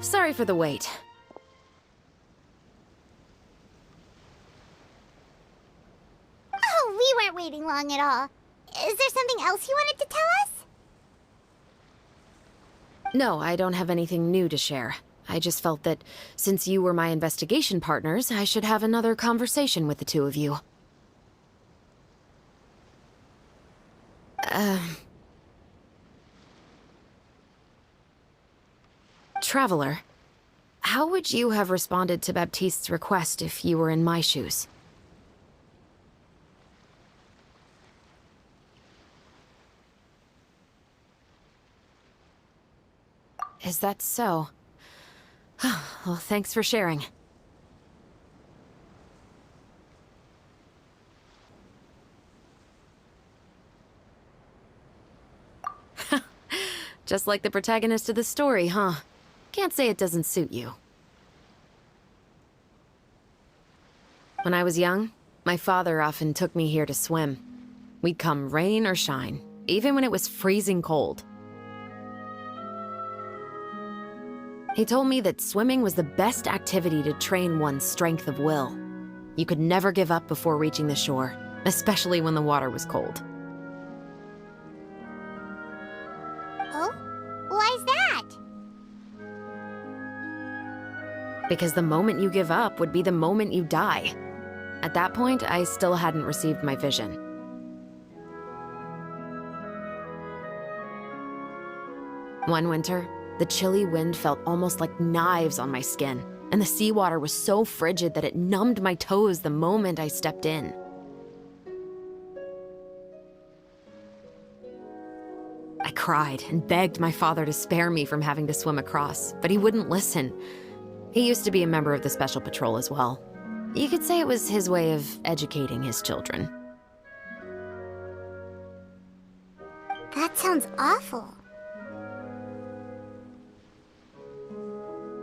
Sorry for the wait. Oh, we weren't waiting long at all. Is there something else you wanted to tell us? No, I don't have anything new to share. I just felt that since you were my investigation partners, I should have another conversation with the two of you. Traveler, how would you have responded to Baptiste's request if you were in my shoes? Is that so? Well, thanks for sharing. Just like the protagonist of the story, huh? Can't say it doesn't suit you. When I was young, my father often took me here to swim. We'd come rain or shine, even when it was freezing cold. He told me that swimming was the best activity to train one's strength of will. You could never give up before reaching the shore, especially when the water was cold. Oh? Why's that? Because the moment you give up would be the moment you die. At that point, I still hadn't received my vision. One winter, the chilly wind felt almost like knives on my skin, and the seawater was so frigid that it numbed my toes the moment I stepped in. I cried and begged my father to spare me from having to swim across, but he wouldn't listen. He used to be a member of the Special Patrol as well. You could say it was his way of educating his children. That sounds awful.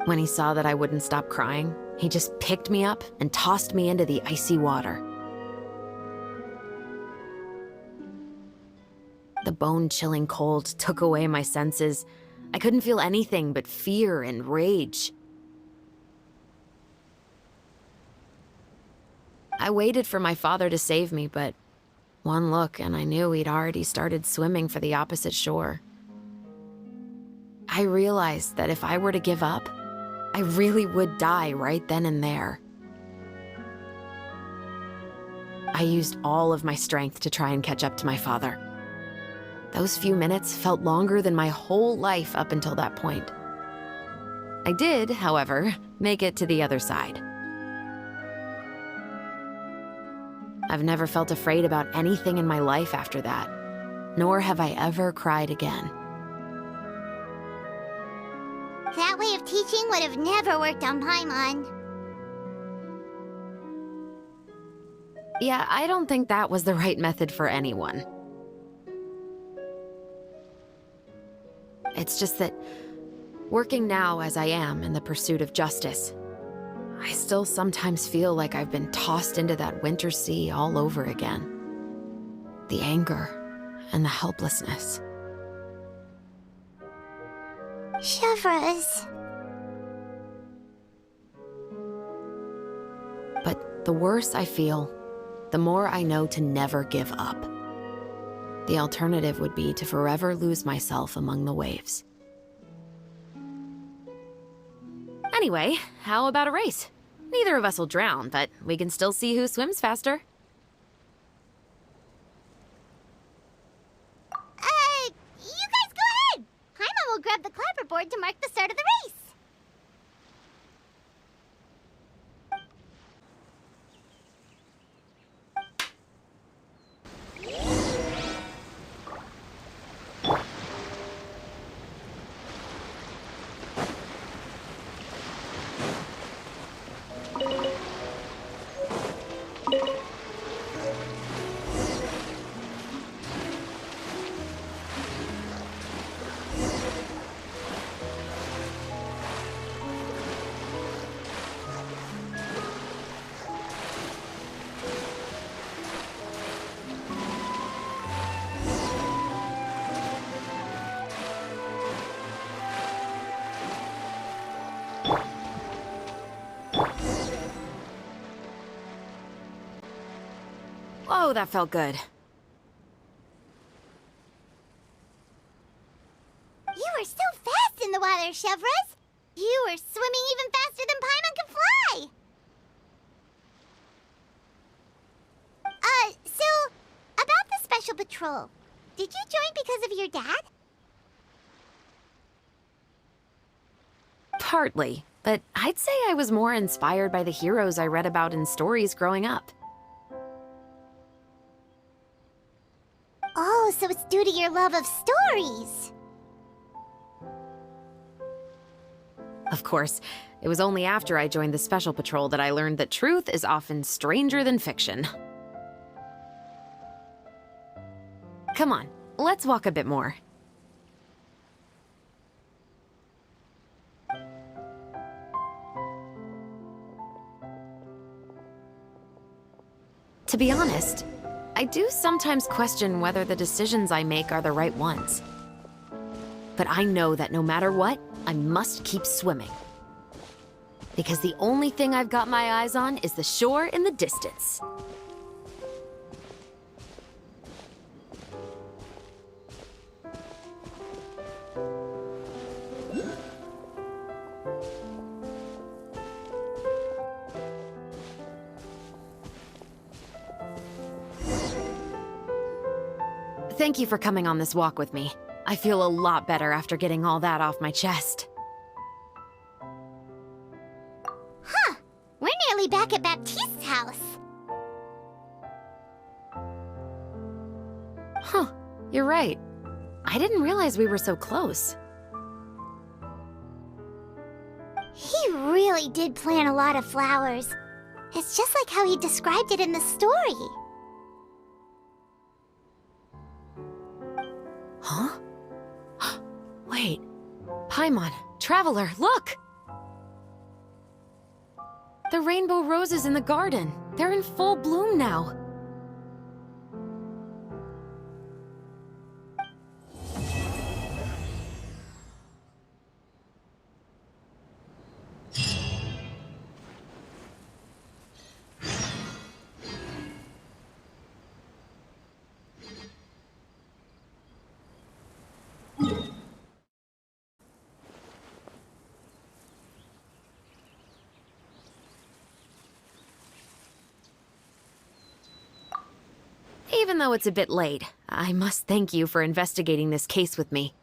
When he saw that I wouldn't stop crying, he just picked me up and tossed me into the icy water. The bone-chilling cold took away my senses. I couldn't feel anything but fear and rage. I waited for my father to save me, but one look and I knew he'd already started swimming for the opposite shore. I realized that if I were to give up, I really would die right then and there. I used all of my strength to try and catch up to my father. Those few minutes felt longer than my whole life up until that point. I did, however, make it to the other side. I've never felt afraid about anything in my life after that, nor have I ever cried again. That way of teaching would have never worked on Paimon. Yeah, I don't think that was the right method for anyone. It's just that, working now as I am in the pursuit of justice, I still sometimes feel like I've been tossed into that winter sea all over again. The anger and the helplessness. Chevreuse. But the worse I feel, the more I know to never give up. The alternative would be to forever lose myself among the waves. Anyway, how about a race? Neither of us will drown, but we can still see who swims faster. You guys go ahead! Paimon will grab the clapperboard to mark the start of the race. Oh, that felt good. You were so fast in the water, Chevreuse. You were swimming even faster than Paimon could fly. So, about the special patrol. Did you join because of your dad? Partly, but I'd say I was more inspired by the heroes I read about in stories growing up. Oh, so it's due to your love of stories. Of course, it was only after I joined the Special Patrol that I learned that truth is often stranger than fiction. Come on, let's walk a bit more. To be honest, I do sometimes question whether the decisions I make are the right ones. But I know that no matter what, I must keep swimming. Because the only thing I've got my eyes on is the shore in the distance. Thank you for coming on this walk with me. I feel a lot better after getting all that off my chest. Huh. We're nearly back at Baptiste's house. Huh. You're right. I didn't realize we were so close. He really did plant a lot of flowers. It's just like how he described it in the story. Huh? Wait. Paimon, Traveler, look! The rainbow roses in the garden. They're in full bloom now. Even though it's a bit late, I must thank you for investigating this case with me.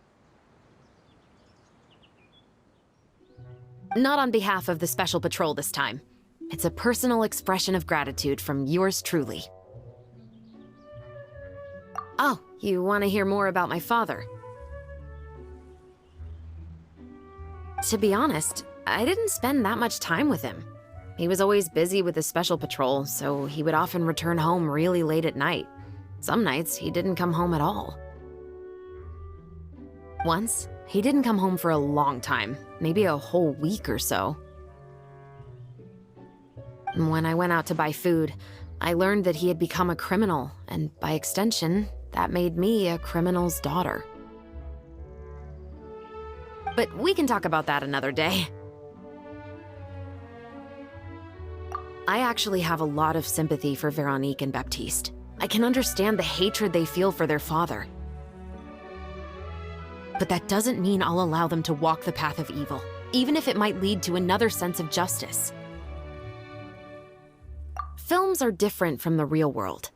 Not on behalf of the Special Patrol this time. It's a personal expression of gratitude from yours truly. Oh, you want to hear more about my father? To be honest, I didn't spend that much time with him. He was always busy with the Special Patrol, so he would often return home really late at night. Some nights, he didn't come home at all. Once, he didn't come home for a long time, maybe a whole week or so. When I went out to buy food, I learned that he had become a criminal, and by extension, that made me a criminal's daughter. But we can talk about that another day. I actually have a lot of sympathy for Veronique and Baptiste. I can understand the hatred they feel for their father. But that doesn't mean I'll allow them to walk the path of evil, even if it might lead to another sense of justice. Films are different from the real world.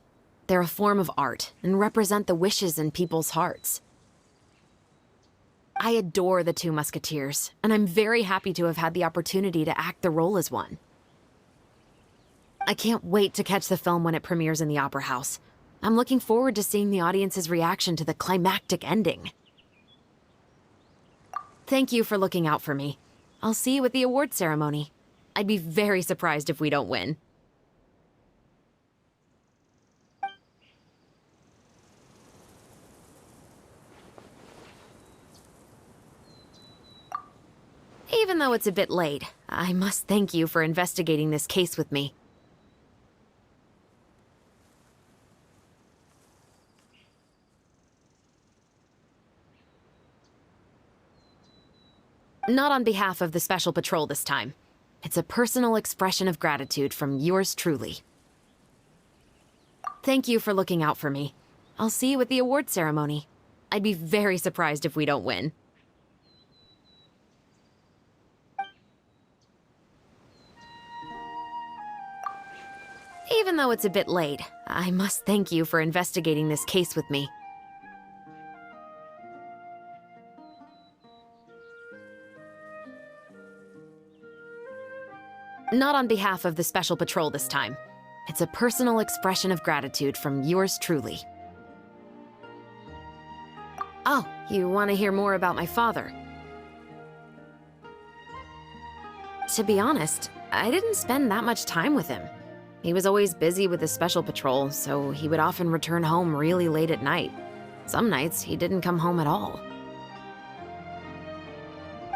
They're a form of art and represent the wishes in people's hearts. I adore the Two Musketeers, and I'm very happy to have had the opportunity to act the role as one. I can't wait to catch the film when it premieres in the Opera House. I'm looking forward to seeing the audience's reaction to the climactic ending. Thank you for looking out for me. I'll see you at the award ceremony. I'd be very surprised if we don't win. Even though it's a bit late, I must thank you for investigating this case with me. Not on behalf of the Special Patrol this time. It's a personal expression of gratitude from yours truly. Thank you for looking out for me. I'll see you at the award ceremony. I'd be very surprised if we don't win. Even though it's a bit late, I must thank you for investigating this case with me. Not on behalf of the Special Patrol this time. It's a personal expression of gratitude from yours truly. Oh, you want to hear more about my father? To be honest, I didn't spend that much time with him. He was always busy with the Special Patrol, so he would often return home really late at night. Some nights, he didn't come home at all.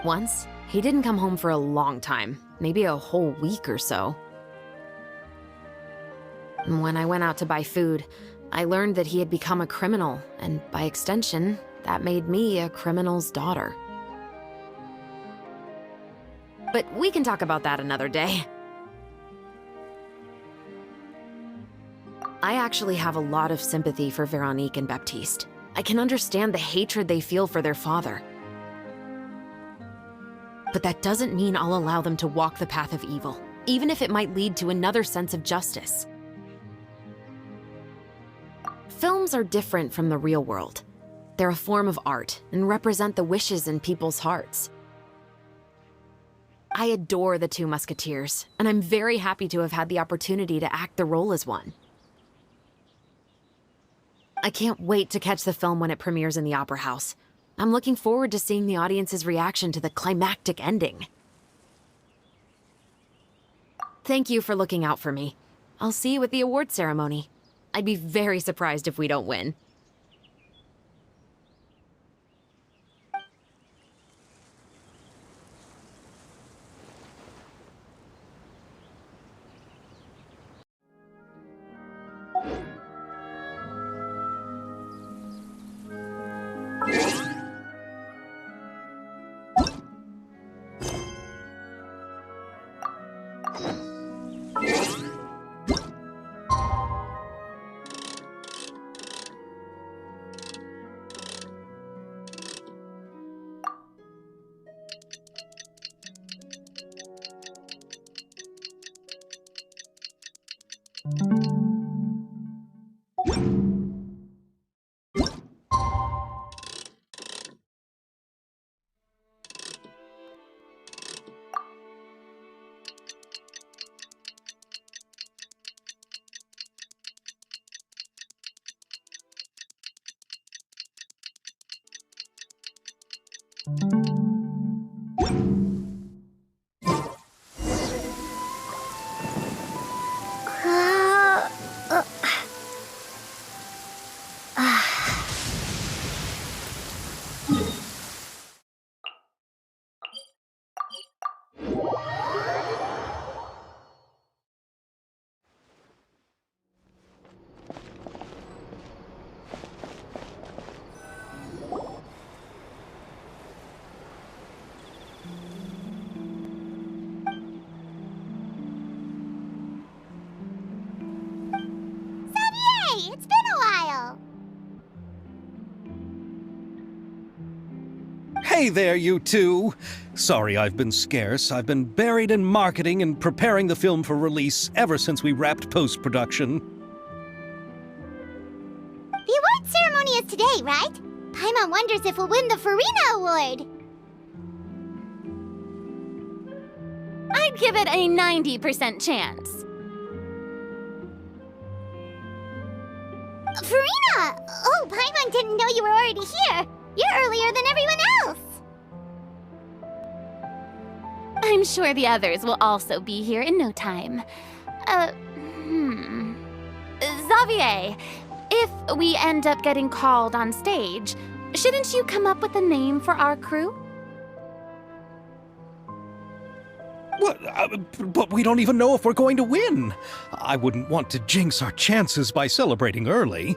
Once, he didn't come home for a long time, maybe a whole week or so. When I went out to buy food, I learned that he had become a criminal, and by extension, that made me a criminal's daughter. But we can talk about that another day. I actually have a lot of sympathy for Veronique and Baptiste. I can understand the hatred they feel for their father. But that doesn't mean I'll allow them to walk the path of evil, even if it might lead to another sense of justice. Films are different from the real world. They're a form of art and represent the wishes in people's hearts. I adore the Two Musketeers, and I'm very happy to have had the opportunity to act the role as one. I can't wait to catch the film when it premieres in the Opera House. I'm looking forward to seeing the audience's reaction to the climactic ending. Thank you for looking out for me. I'll see you at the award ceremony. I'd be very surprised if we don't win. Hey there, you two! Sorry I've been scarce. I've been buried in marketing and preparing the film for release ever since we wrapped post-production. The award ceremony is today, right? Paimon wonders if we'll win the Furina award. I'd give it a 90% chance. Furina! Oh, Paimon didn't know you were already here. You're earlier than everyone else. I'm sure the others will also be here in no time. Xavier, if we end up getting called on stage, shouldn't you come up with a name for our crew? What? But we don't even know if we're going to win. I wouldn't want to jinx our chances by celebrating early.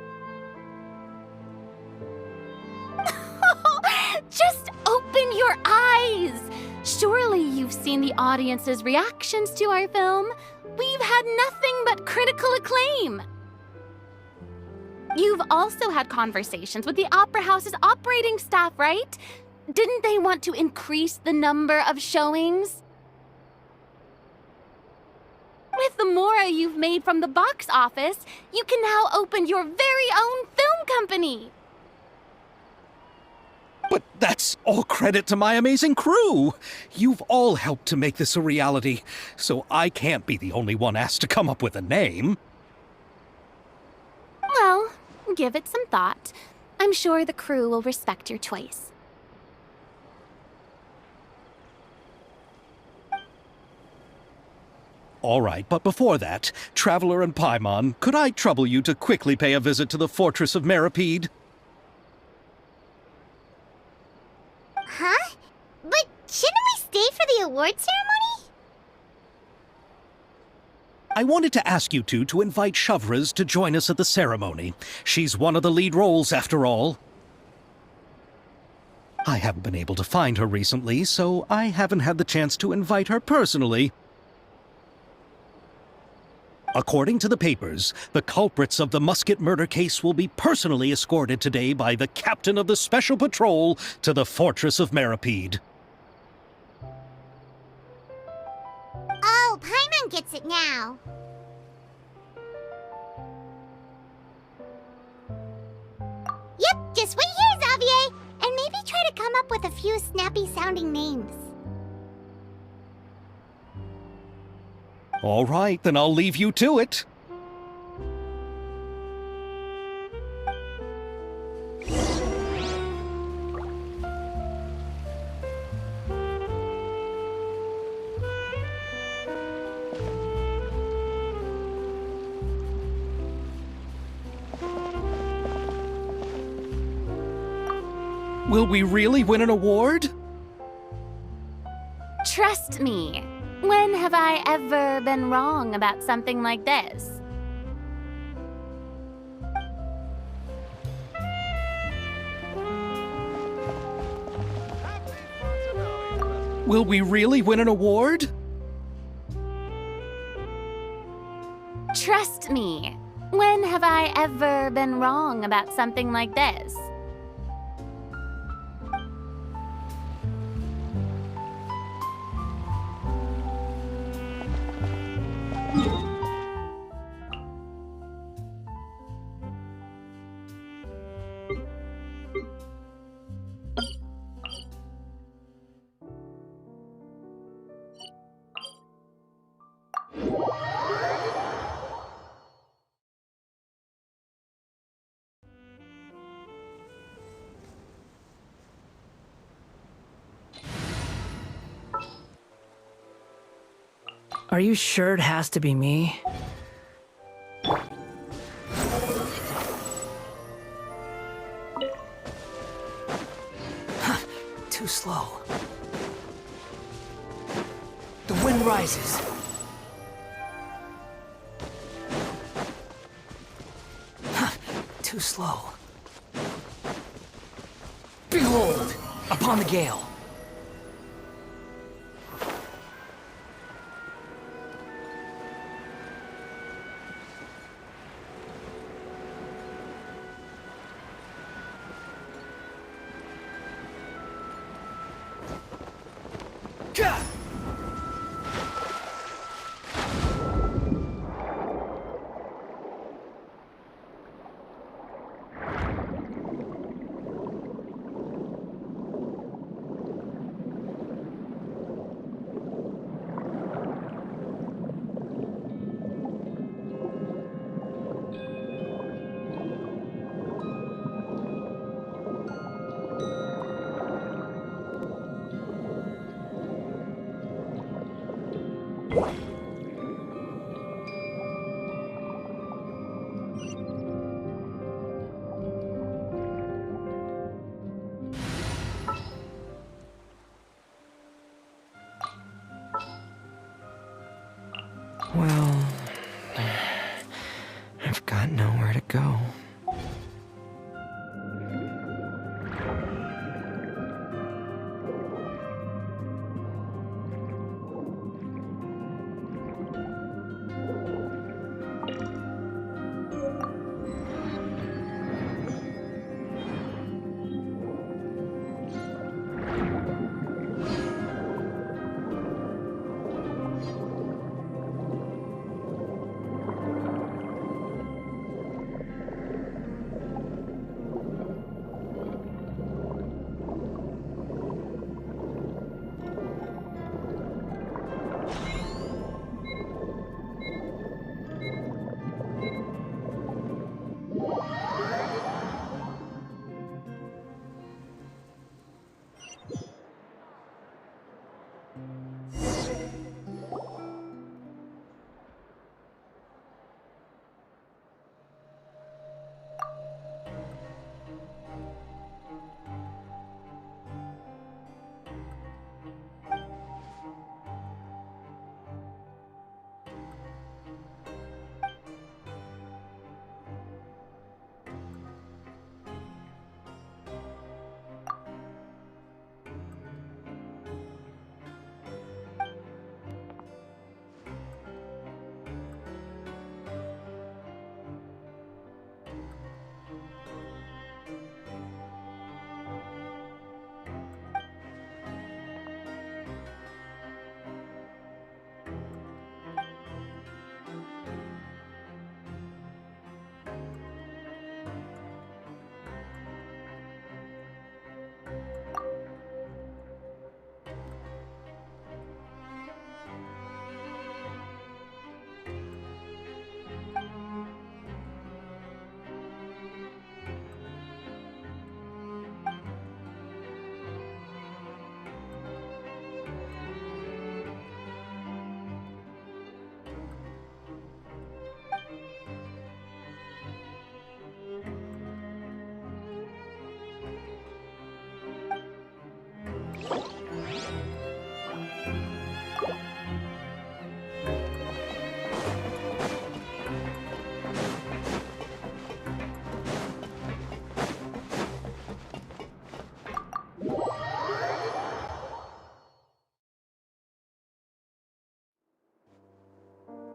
Just open your eyes! Surely you've seen the audience's reactions to our film. We've had nothing but critical acclaim. You've also had conversations with the Opera House's operating staff, right? Didn't they want to increase the number of showings? With the more you've made from the box office, you can now open your very own film company. But that's all credit to my amazing crew. You've all helped to make this a reality, so I can't be the only one asked to come up with a name. Well, give it some thought. I'm sure the crew will respect your choice. All right, but before that, Traveler and Paimon, could I trouble you to quickly pay a visit to the Fortress of Meropide? Huh? But shouldn't we stay for the award ceremony? I wanted to ask you two to invite Chevreuse to join us at the ceremony. She's one of the lead roles, after all. I haven't been able to find her recently, so I haven't had the chance to invite her personally. According to the papers, the culprits of the Musket murder case will be personally escorted today by the captain of the Special Patrol to the Fortress of Meropide. Oh, Paimon gets it now. Yep, just wait here, Xavier, and maybe try to come up with a few snappy-sounding names. All right, then I'll leave you to it. Will we really win an award? Trust me. When have I ever been wrong about something like this? Will we really win an award? Trust me. When have I ever been wrong about something like this? Are you sure it has to be me? Too slow. The wind rises. Too slow. Behold, upon the gale. Well, I've got nowhere to go.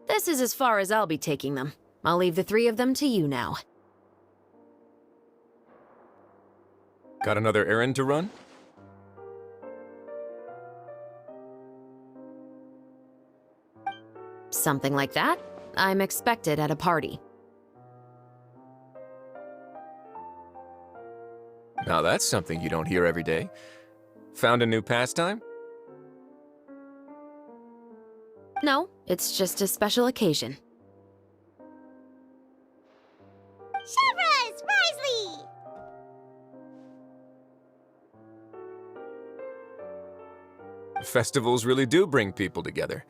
This is as far as I'll be taking them. I'll leave the three of them to you now. Got another errand to run? Something like that. I'm expected at a party. Now that's something you don't hear every day. Found a new pastime? No, it's just a special occasion. Chevreuse! Risley! Festivals really do bring people together.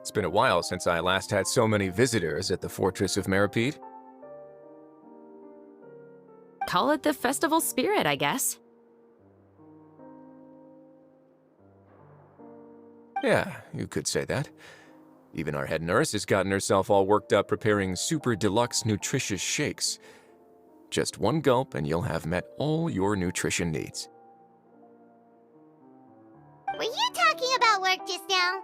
It's been a while since I last had so many visitors at the Fortress of Meropide. Call it the festival spirit, I guess. Yeah, you could say that. Even our head nurse has gotten herself all worked up preparing super deluxe nutritious shakes. Just one gulp and you'll have met all your nutrition needs. Were you talking about work just now?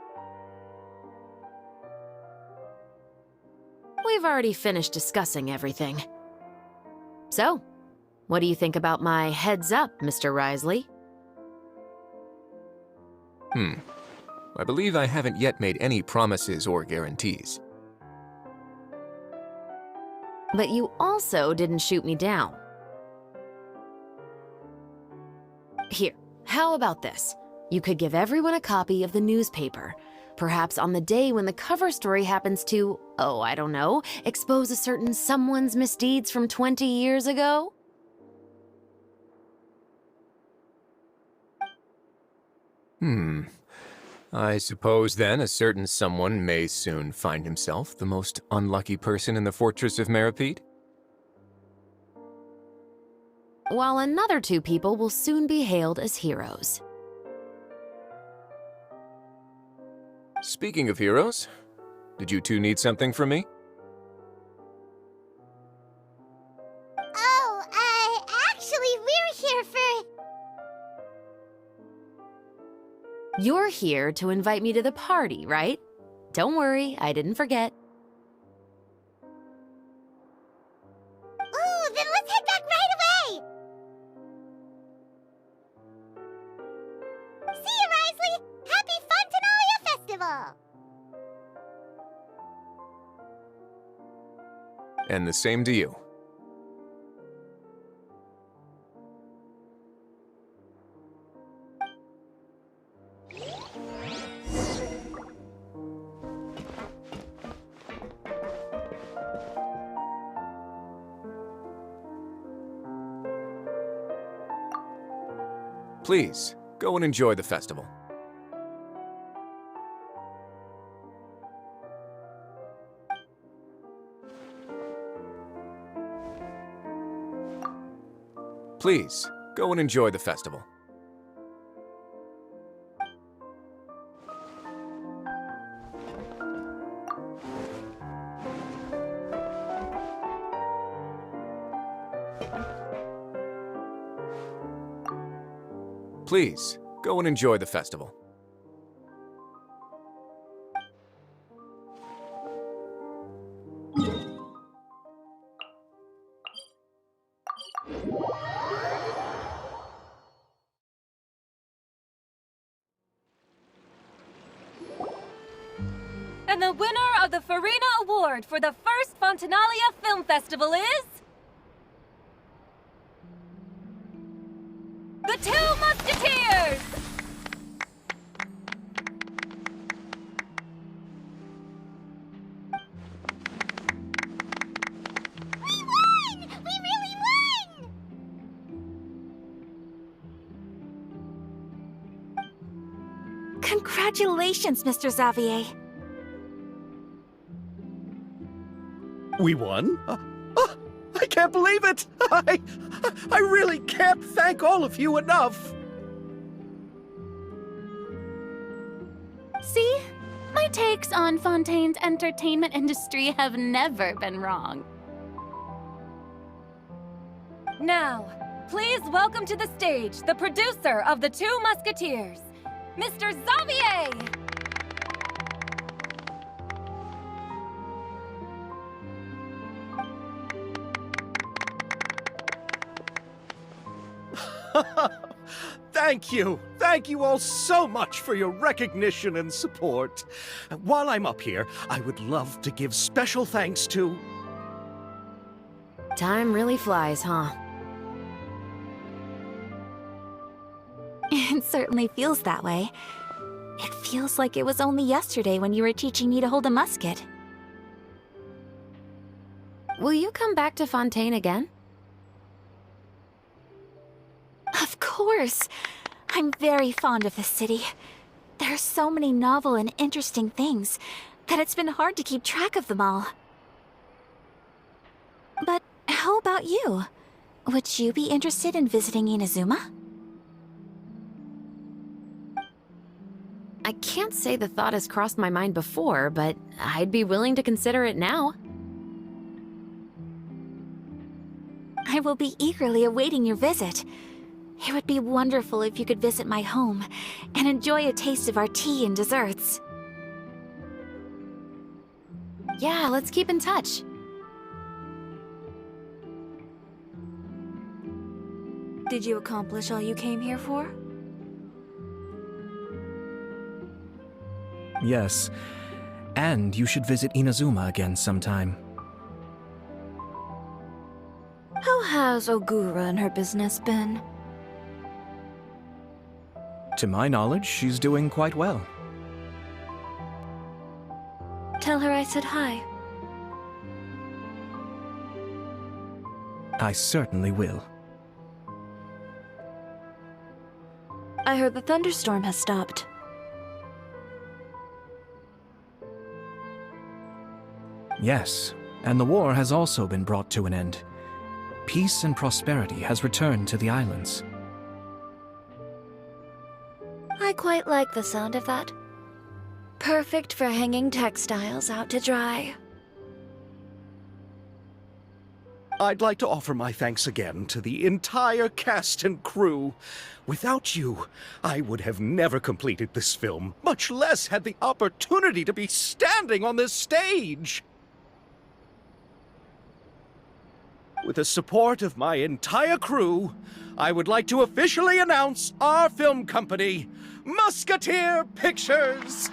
We've already finished discussing everything. So, what do you think about my heads up, Mr. Risley? I believe I haven't yet made any promises or guarantees. But you also didn't shoot me down. Here, how about this? You could give everyone a copy of the newspaper. Perhaps on the day when the cover story happens to, oh, I don't know, expose a certain someone's misdeeds from 20 years ago? I suppose then a certain someone may soon find himself the most unlucky person in the Fortress of Meropide? While another two people will soon be hailed as heroes. Speaking of heroes, did you two need something from me? Oh, actually, we're here for... You're here to invite me to the party, right? Don't worry, I didn't forget. Ooh, then let's head back right away! See you, Risley! Happy Fontinalia Festival! And the same to you. Please, go and enjoy the festival. Please, go and enjoy the festival. Please, go and enjoy the festival. And the winner of the Furina Award for the first Fontinalia Film Festival is... the Two Musketeers! We won! We really won! Congratulations, Mr. Xavier. We won? I can't believe it! I really can't thank all of you enough! See? My takes on Fontaine's entertainment industry have never been wrong. Now, please welcome to the stage the producer of the Two Musketeers, Mr. Xavier! Thank you! Thank you all so much for your recognition and support. While I'm up here, I would love to give special thanks to... Time really flies, huh? It certainly feels that way. It feels like it was only yesterday when you were teaching me to hold a musket. Will you come back to Fontaine again? Of course! I'm very fond of this city. There are so many novel and interesting things that it's been hard to keep track of them all. But how about you? Would you be interested in visiting Inazuma? I can't say the thought has crossed my mind before, but I'd be willing to consider it now. I will be eagerly awaiting your visit. It would be wonderful if you could visit my home and enjoy a taste of our tea and desserts. Yeah, let's keep in touch. Did you accomplish all you came here for? Yes. And you should visit Inazuma again sometime. How has Ogura and her business been? To my knowledge, she's doing quite well. Tell her I said hi. I certainly will. I heard the thunderstorm has stopped. Yes, and the war has also been brought to an end. Peace and prosperity has returned to the islands. I quite like the sound of that. Perfect for hanging textiles out to dry. I'd like to offer my thanks again to the entire cast and crew. Without you, I would have never completed this film, much less had the opportunity to be standing on this stage. With the support of my entire crew, I would like to officially announce our film company, Musketeer Pictures!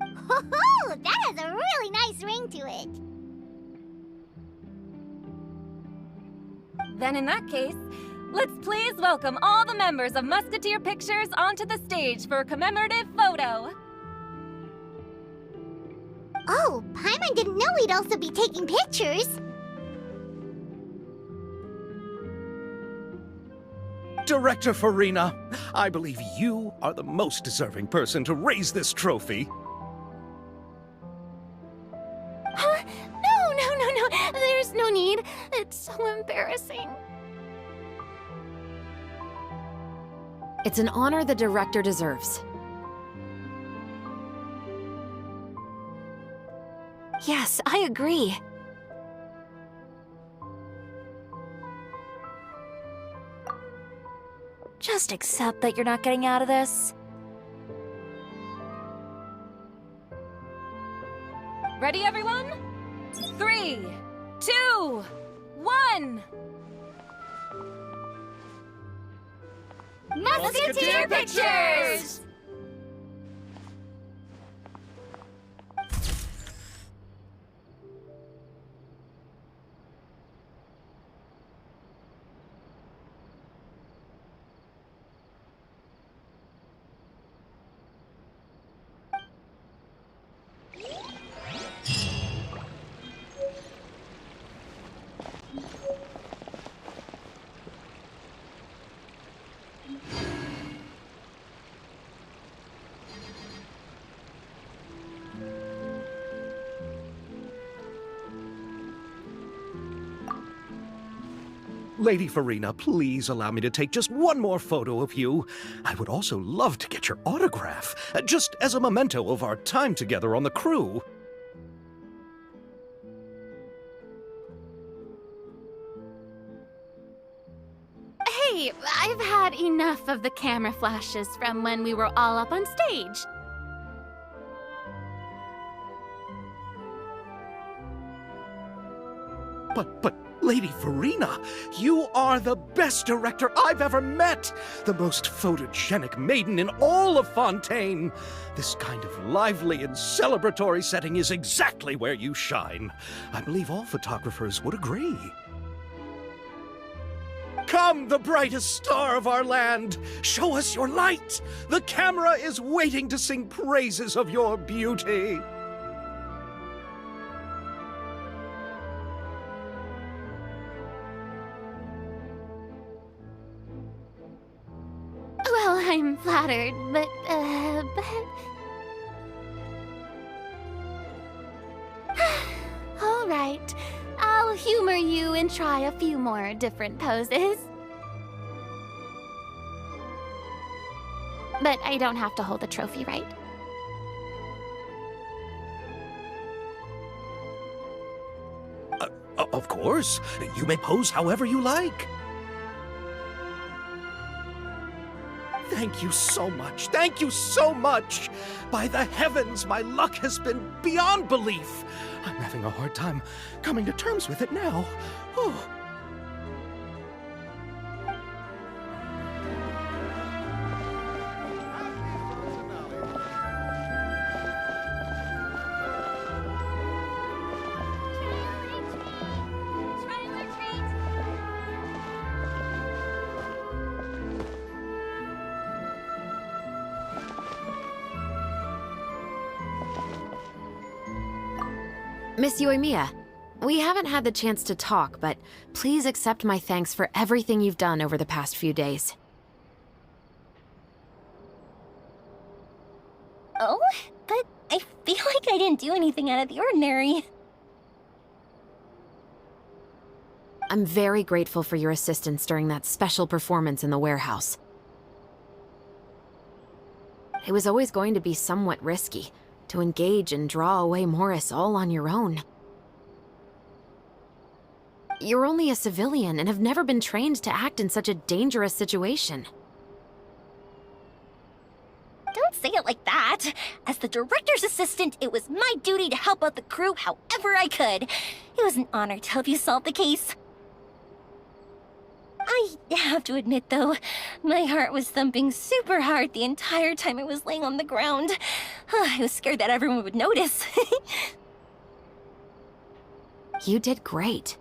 Ho-ho! That has a really nice ring to it. Then in that case, let's please welcome all the members of Musketeer Pictures onto the stage for a commemorative photo. Oh, Paimon didn't know we'd also be taking pictures. Director Furina, I believe you are the most deserving person to raise this trophy. Huh? It's an honor the director deserves. Yes, I agree. Just accept that you're not getting out of this. Ready, everyone? 3, 2, 1! Musketeer pictures! Lady Furina, please allow me to take just one more photo of you. I would also love to get your autograph, just as a memento of our time together on the crew. Hey, I've had enough of the camera flashes from when we were all up on stage. But, Lady Furina, you are the best director I've ever met! The most photogenic maiden in all of Fontaine! This kind of lively and celebratory setting is exactly where you shine. I believe all photographers would agree. Come, the brightest star of our land! Show us your light! The camera is waiting to sing praises of your beauty! Well, I'm flattered, but. All right. I'll humor you and try a few more different poses. But I don't have to hold the trophy, right? Of course. You may pose however you like. Thank you so much. Thank you so much. By the heavens, my luck has been beyond belief. I'm having a hard time coming to terms with it now. Oh. Miss Yoimiya, we haven't had the chance to talk, but please accept my thanks for everything you've done over the past few days. Oh, but I feel like I didn't do anything out of the ordinary. I'm very grateful for your assistance during that special performance in the warehouse. It was always going to be somewhat risky to engage and draw away Morris all on your own. You're only a civilian and have never been trained to act in such a dangerous situation. Don't say it like that. As the director's assistant, it was my duty to help out the crew however I could. It was an honor to help you solve the case. I have to admit, though, my heart was thumping super hard the entire time I was laying on the ground. I was scared that everyone would notice. You did great.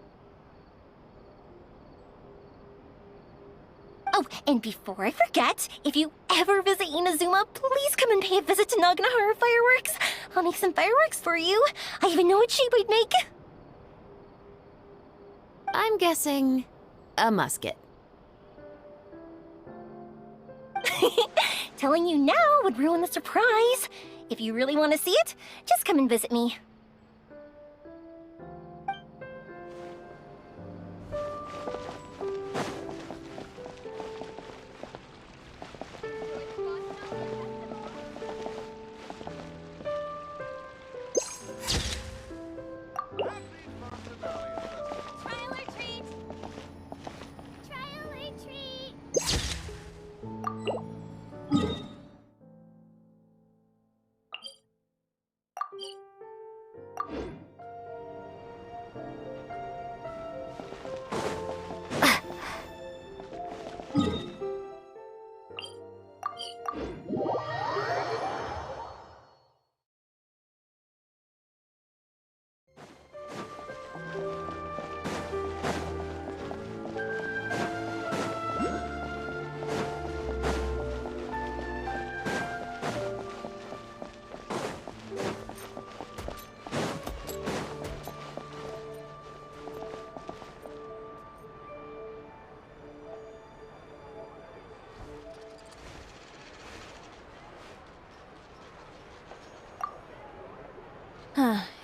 Oh, and before I forget, if you ever visit Inazuma, please come and pay a visit to Naganohara Fireworks. I'll make some fireworks for you. I even know what shape we'd make. I'm guessing a musket. Telling you now would ruin the surprise. If you really want to see it, just come and visit me.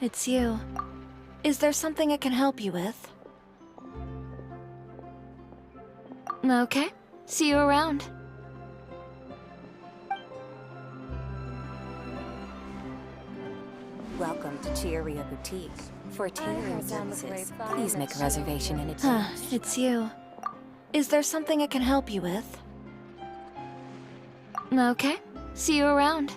It's you. Is there something I can help you with? Okay. See you around. Welcome to Chiori Boutique. For tailoring services, please make a reservation in advance. It's you. Is there something I can help you with? Okay. See you around.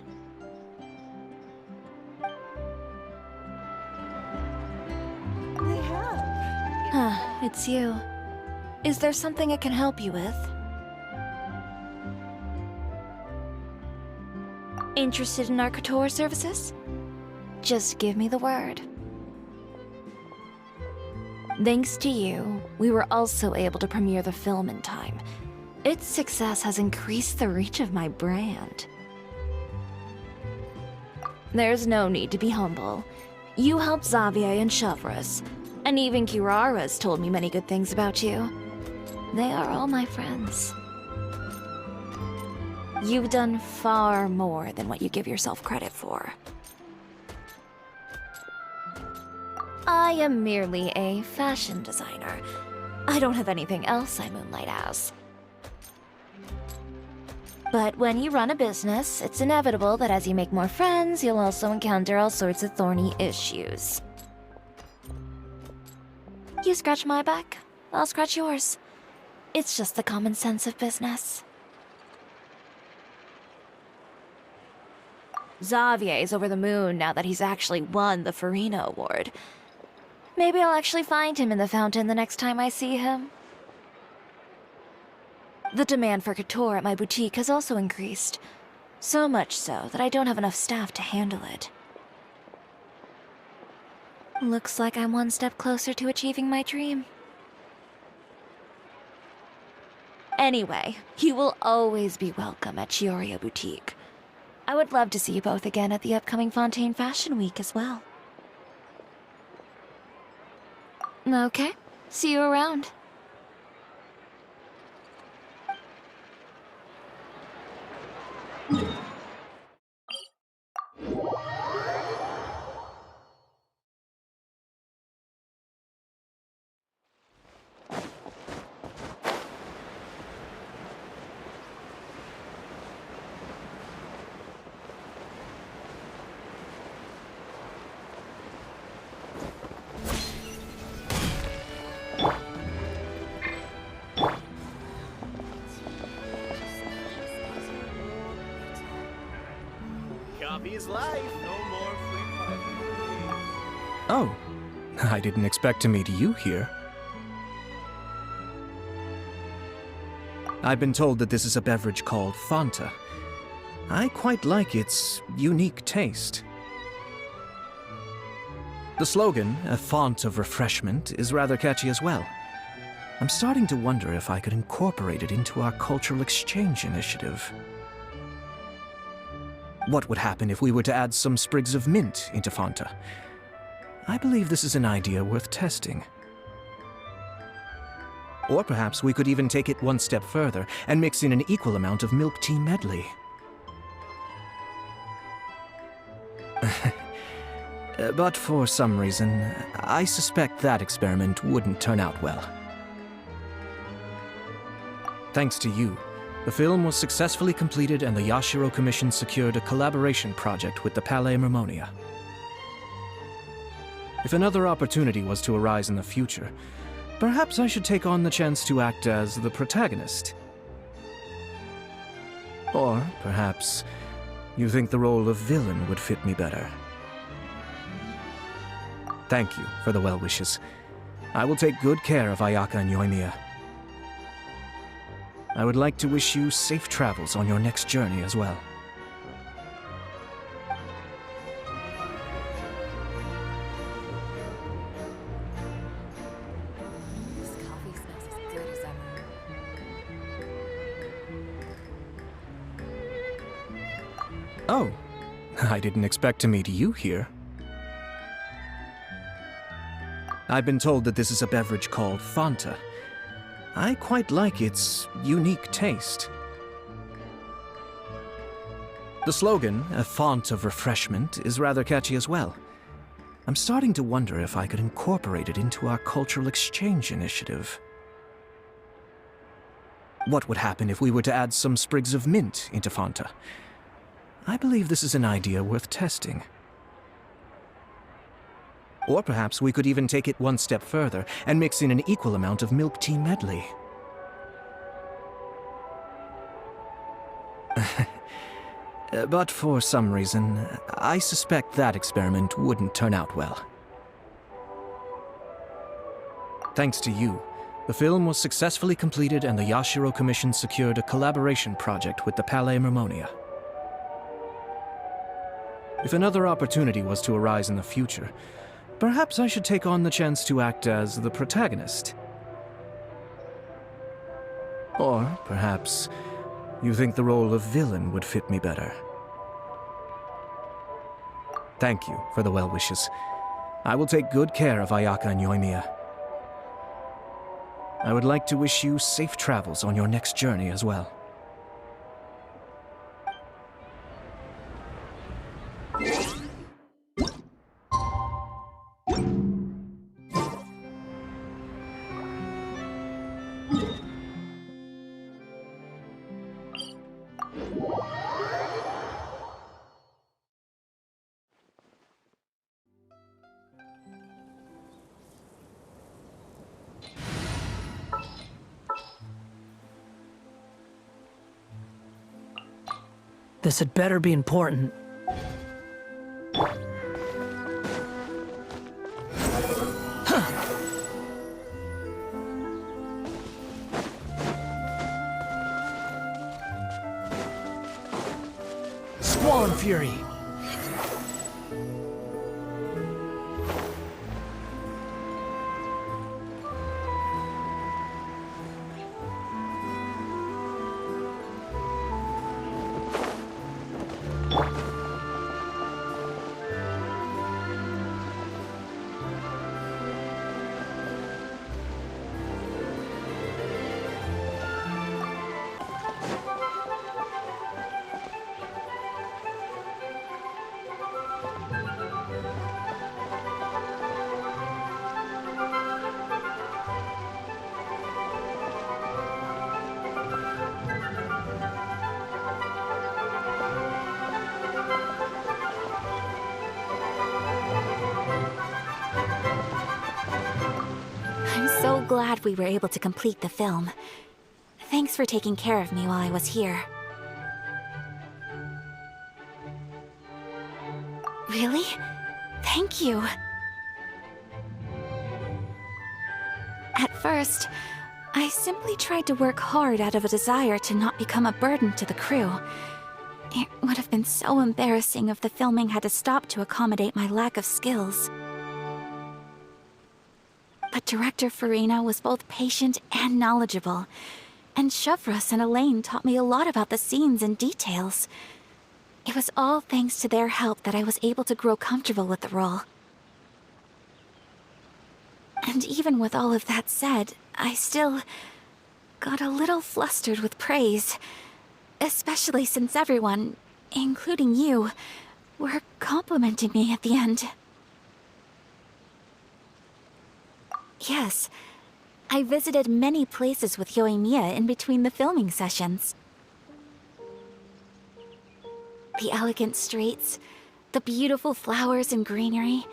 It's you. Is there something I can help you with? Interested in our couture services? Just give me the word. Thanks to you, we were also able to premiere the film in time. Its success has increased the reach of my brand. There's no need to be humble. You helped Xavier and Chevreuse, and even Kirara's told me many good things about you. They are all my friends. You've done far more than what you give yourself credit for. I am merely a fashion designer. I don't have anything else I moonlight as. But when you run a business, it's inevitable that as you make more friends, you'll also encounter all sorts of thorny issues. You scratch my back, I'll scratch yours. It's just the common sense of business. Xavier's over the moon now that he's actually won the Furina award. Maybe I'll actually find him in the fountain the next time I see him. The demand for couture at my boutique has also increased. So much so that I don't have enough staff to handle it. Looks like I'm one step closer to achieving my dream. Anyway, you will always be welcome at Chiori Boutique. I would love to see you both again at the upcoming Fontaine Fashion Week as well. Okay, see you around. Copy's life. No more free parking. Oh, I didn't expect to meet you here. I've been told that this is a beverage called Fanta. I quite like its unique taste. The slogan, a font of refreshment, is rather catchy as well. I'm starting to wonder if I could incorporate it into our cultural exchange initiative. What would happen if we were to add some sprigs of mint into Fanta? I believe this is an idea worth testing. Or perhaps we could even take it one step further and mix in an equal amount of milk tea medley. But for some reason, I suspect that experiment wouldn't turn out well. Thanks to you, the film was successfully completed and the Yashiro Commission secured a collaboration project with the Palais Mermonia. If another opportunity was to arise in the future, perhaps I should take on the chance to act as the protagonist. Or perhaps you think the role of villain would fit me better. Thank you for the well wishes. I will take good care of Ayaka and Yoimiya. I would like to wish you safe travels on your next journey as well. This coffee smells as good as ever. Oh, I didn't expect to meet you here. I've been told that this is a beverage called Fanta. I quite like its unique taste. The slogan, a font of refreshment, is rather catchy as well. I'm starting to wonder if I could incorporate it into our cultural exchange initiative. What would happen if we were to add some sprigs of mint into Fanta? I believe this is an idea worth testing. Or perhaps we could even take it one step further and mix in an equal amount of milk tea medley. But for some reason, I suspect that experiment wouldn't turn out well. Thanks to you, the film was successfully completed and the Yashiro Commission secured a collaboration project with the Palais Mermonia. If another opportunity was to arise in the future, perhaps I should take on the chance to act as the protagonist. Or perhaps you think the role of villain would fit me better. Thank you for the well wishes. I will take good care of Ayaka and Yoimiya. I would like to wish you safe travels on your next journey as well. This had better be important. Squall and Fury! I'm so glad we were able to complete the film. Thanks for taking care of me while I was here. Really? Thank you. At first, I simply tried to work hard out of a desire to not become a burden to the crew. It would have been so embarrassing if the filming had to stop to accommodate my lack of skills. But Director Furina was both patient and knowledgeable, and Chevreuse and Elaine taught me a lot about the scenes and details. It was all thanks to their help that I was able to grow comfortable with the role. And even with all of that said, I still got a little flustered with praise, especially since everyone, including you, were complimenting me at the end. Yes, I visited many places with Yoimiya in between the filming sessions. The elegant streets, the beautiful flowers and greenery,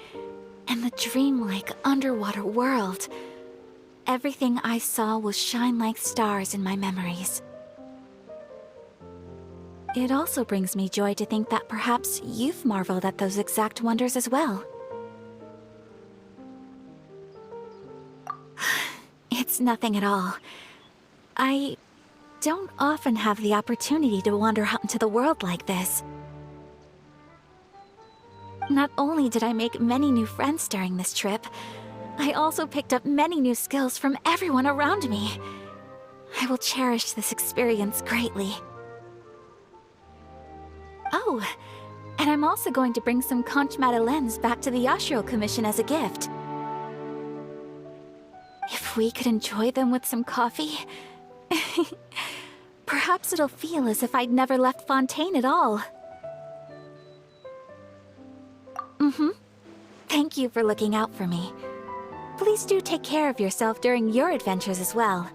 and the dreamlike underwater world. Everything I saw will shine like stars in my memories. it also brings me joy to think that perhaps you've marveled at those exact wonders as well. It's nothing at all. I don't often have the opportunity to wander out into the world like this. Not only did I make many new friends during this trip, I also picked up many new skills from everyone around me. I will cherish this experience greatly. Oh, and I'm also going to bring some conch madeleines back to the Yashiro Commission as a gift. If we could enjoy them with some coffee, perhaps it'll feel as if I'd never left Fontaine at all. Thank you for looking out for me. Please do take care of yourself during your adventures as well.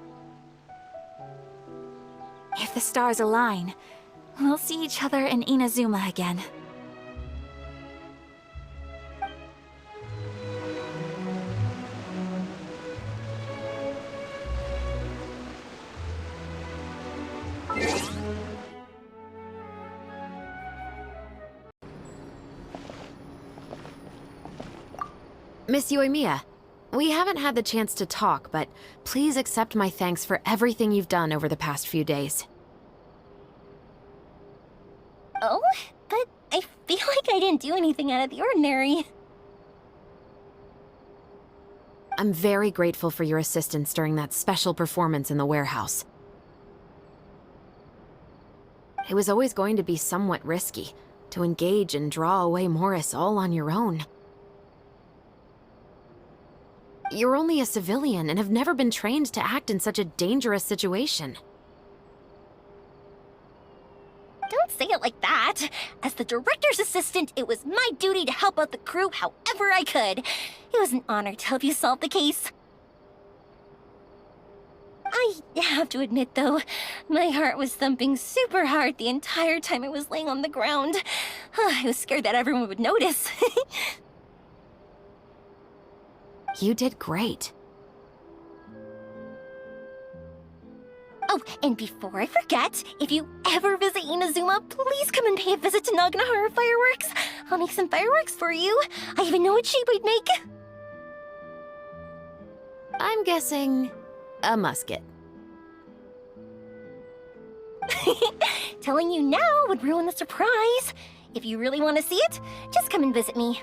If the stars align, we'll see each other in Inazuma again. Miss Yoimiya, we haven't had the chance to talk, but please accept my thanks for everything you've done over the past few days. Oh, but I feel like I didn't do anything out of the ordinary. I'm very grateful for your assistance during that special performance in the warehouse. It was always going to be somewhat risky, to engage and draw away Morris all on your own. You're only a civilian and have never been trained to act in such a dangerous situation. Don't say it like that. As the director's assistant, it was my duty to help out the crew however I could. It was an honor to help you solve the case. I have to admit, though, my heart was thumping super hard the entire time I was laying on the ground. I was scared that everyone would notice. You did great. Oh, and before I forget, if you ever visit Inazuma, please come and pay a visit to Naganohara Fireworks. I'll make some fireworks for you. I even know what shape we'd make. I'm guessing a musket. Telling you now would ruin the surprise. If you really want to see it, just come and visit me.